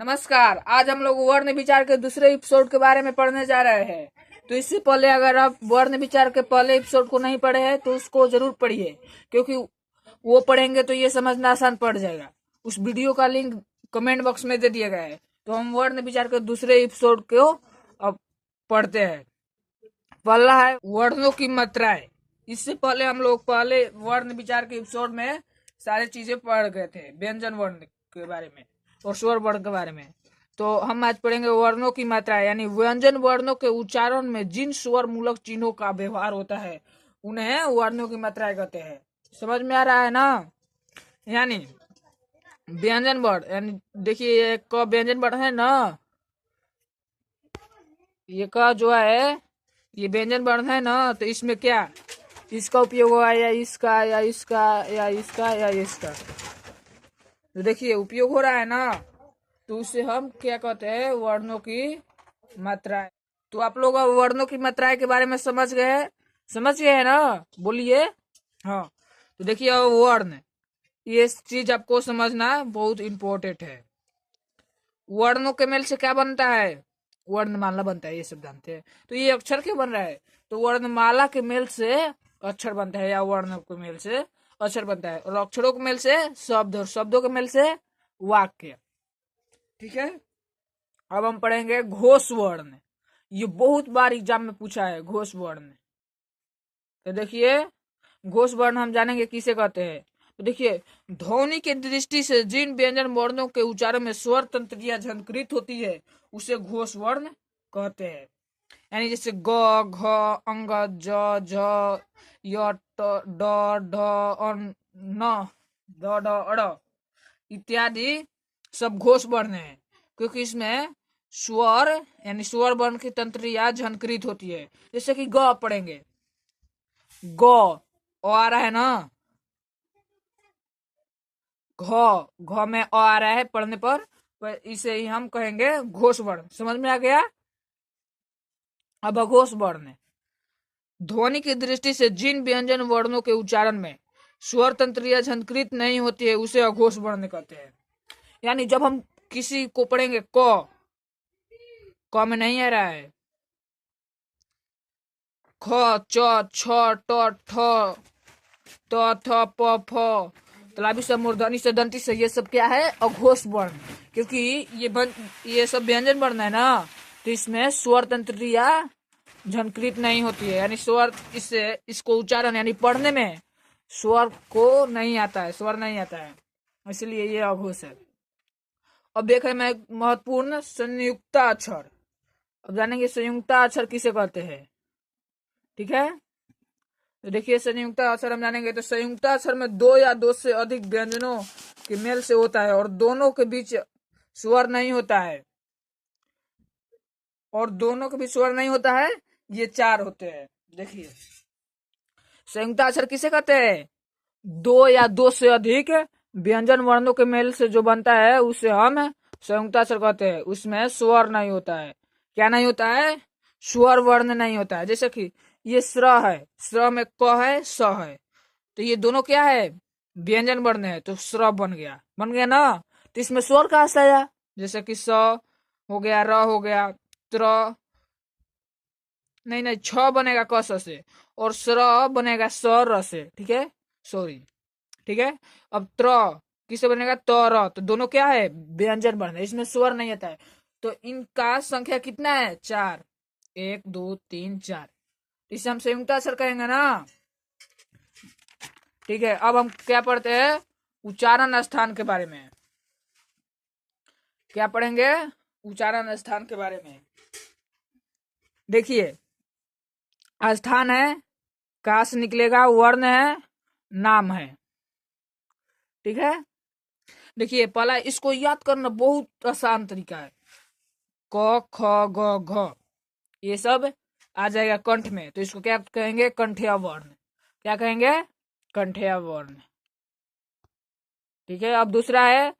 नमस्कार। आज हम लोग वर्ण विचार के दूसरे एपिसोड के बारे में पढ़ने जा रहे हैं। तो इससे पहले अगर आप वर्ण विचार के पहले एपिसोड को नहीं पढ़े हैं तो उसको जरूर पढ़िए, क्योंकि वो पढ़ेंगे तो ये समझना आसान पड़ जाएगा। उस वीडियो का लिंक कमेंट बॉक्स में दे दिया गया है। तो हम वर्ण विचार के दूसरे एपिसोड को अब पढ़ते हैं। पहला है वर्णों की मात्राएं। इससे पहले हम लोग पहले वर्ण विचार के एपिसोड में सारी चीजें पढ़ गए थे, व्यंजन वर्ण के बारे में और स्वर वर्ण के बारे में। तो हम आज पढ़ेंगे वर्णों की मात्रा, यानी व्यंजन वर्णों के उच्चारण में जिन स्वर मूलक चिन्हों का व्यवहार होता है उन्हें वर्णों की मात्राएं कहते हैं। समझ में आ रहा है ना? यानी व्यंजन वर्ण, यानी देखिए ये क व्यंजन वर्ण है ना, ये क जो है ये व्यंजन वर्ण है ना, तो इसमें क्या इसका उपयोग हुआ या इसका या इसका या इसका या इसका, तो देखिए उपयोग हो रहा है ना, तो उसे हम क्या कहते हैं? वर्णों की मात्राएं। तो आप लोग अब वर्णों की मात्राएं के बारे में समझ गए हैं ना? बोलिए हाँ। तो देखिए अब वर्ण, ये चीज आपको समझना बहुत इम्पोर्टेंट है। वर्णों के मेल से क्या बनता है? वर्णमाला बनता है, ये सब जानते हैं। तो ये अक्षर क्यों बन रहा है? तो वर्णमाला के मेल से अक्षर बनता है, या वर्ण के मेल से अक्षर बनता है, और अक्षरों के मेल से शब्द, और शब्दों के मेल से वाक्य। ठीक है। अब हम पढ़ेंगे घोष वर्ण। ये बहुत बार एग्जाम में पूछा है, घोष वर्ण। तो देखिए घोष वर्ण हम जानेंगे किसे कहते हैं। तो देखिए ध्वनि की दृष्टि से जिन व्यंजन वर्णों के उच्चारण में स्वर तंत्रियां झंकृत होती है उसे घोष वर्ण कहते हैं। यानी जैसे ग, घ, अंग, ज, झ, य, ट, ड, ढ, अन, न, द, ड, अड़ इत्यादि सब घोष वर्ण है, क्योंकि इसमें स्वर यानी स्वर वर्ण की तंत्रियां झंकृत होती है। जैसे कि ग पढ़ेंगे, ग आ रहा है ना, घ में आ रहा है पढ़ने पर इसे ही हम कहेंगे घोष वर्ण। समझ में आ गया? अब अघोष वर्ण, ध्वनि की दृष्टि से जिन व्यंजन वर्णों के उच्चारण में स्वर तंत्रियां झंकृत नहीं होती है उसे अघोष वर्ण कहते हैं। यानी जब हम किसी को पढ़ेंगे क में नहीं आ रहा है, ख, च, छ, ट, ठ, त, थ, प, फ, तलाबी से, मूर्धनी से, दंती से, ये सब क्या है? अघोष वर्ण। क्योंकि ये सब व्यंजन वर्ण है ना, तो इसमें स्वर तंत्रियां झंकृत नहीं होती है, यानी स्वर इसको उच्चारण यानी पढ़ने में स्वर को नहीं आता है, स्वर नहीं आता है, इसलिए ये अघोष है। अब देखें मैं महत्वपूर्ण संयुक्ता अक्षर। अब जानेंगे संयुक्ता अक्षर किसे कहते हैं। ठीक है। तो देखिए संयुक्ता अक्षर हम जानेंगे। तो संयुक्ता अक्षर में दो या दो से अधिक व्यंजनों के मेल से होता है और दोनों के बीच स्वर नहीं होता है, ये चार होते हैं। देखिए संयुक्ता अक्षर किसे कहते हैं? दो या दो से अधिक व्यंजन वर्णों के मेल से जो बनता है उसे हम संयुक्ता अक्षर कहते हैं। उसमें स्वर नहीं होता है। क्या नहीं होता है? स्वर वर्ण नहीं होता है। जैसे कि ये स्र है, स्र में क है, स है, तो ये दोनों क्या है? व्यंजन वर्ण है, तो स्र बन गया ना। तो इसमें स्वर कहाँ से आया? जैसे कि स हो गया, र हो गया, त्र नहीं छ बनेगा क स से, और स्र बनेगा स र से। ठीक है, सॉरी। ठीक है। अब त्र किससे बनेगा? त र, तो दोनों क्या है? व्यंजन वर्ण है, इसमें स्वर नहीं आता है। तो इनका संख्या कितना है? चार। 1 2 3 4, इसे हम संयुक्त अक्षर कहेंगे ना। ठीक है। अब हम क्या पढ़ते हैं? उच्चारण स्थान के बारे में। क्या पढ़ेंगे? उच्चारण स्थान के बारे में। देखिए स्थान है, कहां से निकलेगा? वर्ण है, नाम है। ठीक है। देखिए पहला इसको याद करना बहुत आसान तरीका है। क, ख, ग, घ ये सब आ जाएगा कंठ में, तो इसको क्या कहेंगे? कंठ्य वर्ण। क्या कहेंगे? कंठ्य वर्ण। ठीक है। अब दूसरा है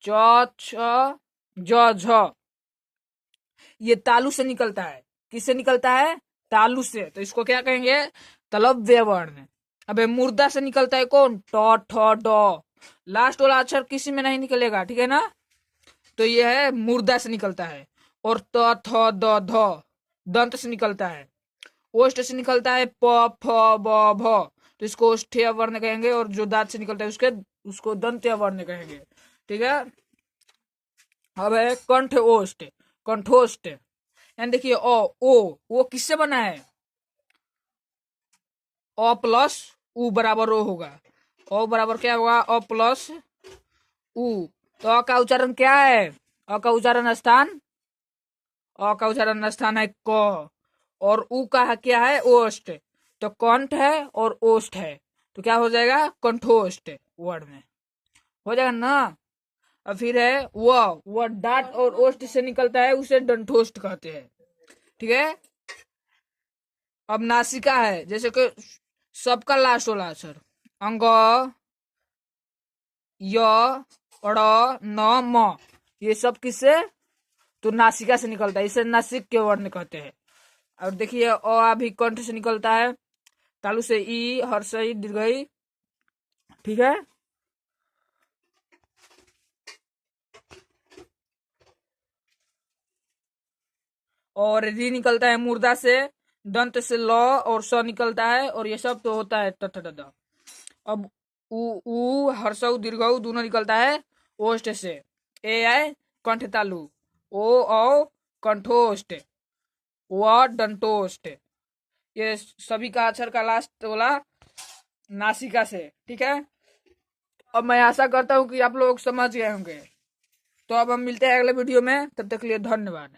च, छ, ज, झ, ये तालु से निकलता है। किससे निकलता है? तालु से, तो इसको क्या कहेंगे? तलव्य वर्ण। अब मुर्दा से निकलता है कौन? ट, ठ, ड, लास्ट वाला अक्षर किसी में नहीं निकलेगा। ठीक है ना? तो ये है मूर्धा से निकलता है। और त थ द ध दंत से निकलता है। ओष्ठ से निकलता है प फ ब भ, तो इसको ओष्ठ्य वर्ण कहेंगे। और जो दांत से निकलता है उसको दंत्य वर्ण कहेंगे। ठीक है। अब है कंठ ओष्ठ, कंठोष्ठ। एंड देखिए ओ किससे बना है? अ प्लस उ बराबर ओ होगा। ओ बराबर क्या होगा? अ प्लस उ। तो अ का उच्चारण क्या है? अ का उच्चारण स्थान, अ का उच्चारण स्थान है क। और उ का क्या है? ओष्ठ। तो कंठ है और ओष्ठ है, तो क्या हो जाएगा? कंठोष्ठ वर्ड में हो जाएगा ना। और फिर है वह दांत और ओष्ठ से निकलता है, उसे दंठोष्ठ कहते हैं। ठीक है। अब नासिका है, जैसे कि सबका लास्ट वाला अक्षर अंग, य, ड़, न, म, ये सब किससे? तो नासिका से निकलता है, इसे नासिक के वर्ण कहते हैं। और देखिए अ भी कंठ से निकलता है, तालु से ई, हर्ष ई, दीर्घई। ठीक है। और री निकलता है मूर्धा से, दंत से ल, और स निकलता है, और ये सब तो होता है तथ तथा। अब उ हर्षऊ दीर्घऊ दोनों निकलता है ओष्ठ से। ए आए कंठ तालु, ओ कंठोष्ठ, व दंतोष्ठ। ये सभी का अक्षर का लास्ट वाला नासिका से। ठीक है। अब मैं आशा करता हूँ कि आप लोग समझ गए होंगे। तो अब हम मिलते हैं अगले वीडियो में, तब तक के लिए धन्यवाद।